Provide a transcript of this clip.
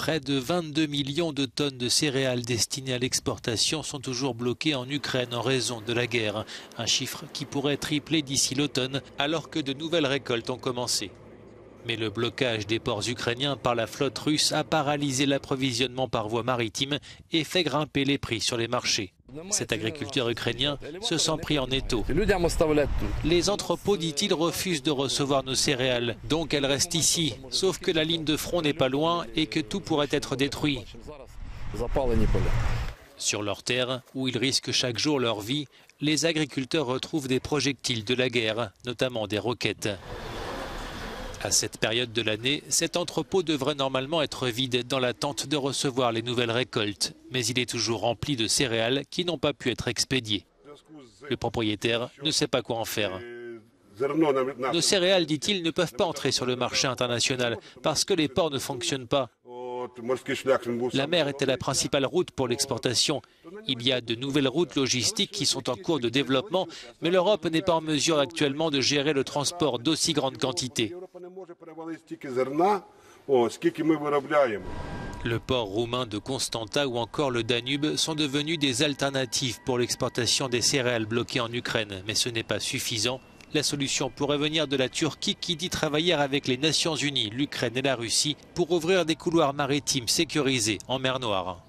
Près de 22 millions de tonnes de céréales destinées à l'exportation sont toujours bloquées en Ukraine en raison de la guerre. Un chiffre qui pourrait tripler d'ici l'automne alors que de nouvelles récoltes ont commencé. Mais le blocage des ports ukrainiens par la flotte russe a paralysé l'approvisionnement par voie maritime et fait grimper les prix sur les marchés. Cet agriculteur ukrainien se sent pris en étau. Les entrepôts, dit-il, refusent de recevoir nos céréales, donc elles restent ici. Sauf que la ligne de front n'est pas loin et que tout pourrait être détruit. Sur leurs terres, où ils risquent chaque jour leur vie, les agriculteurs retrouvent des projectiles de la guerre, notamment des roquettes. À cette période de l'année, cet entrepôt devrait normalement être vide dans l'attente de recevoir les nouvelles récoltes. Mais il est toujours rempli de céréales qui n'ont pas pu être expédiées. Le propriétaire ne sait pas quoi en faire. Nos céréales, dit-il, ne peuvent pas entrer sur le marché international parce que les ports ne fonctionnent pas. La mer était la principale route pour l'exportation. Il y a de nouvelles routes logistiques qui sont en cours de développement, mais l'Europe n'est pas en mesure actuellement de gérer le transport d'aussi grandes quantités. Le port roumain de Constanta ou encore le Danube sont devenus des alternatives pour l'exportation des céréales bloquées en Ukraine, mais ce n'est pas suffisant. La solution pourrait venir de la Turquie qui dit travailler avec les Nations Unies, l'Ukraine et la Russie pour ouvrir des couloirs maritimes sécurisés en mer Noire.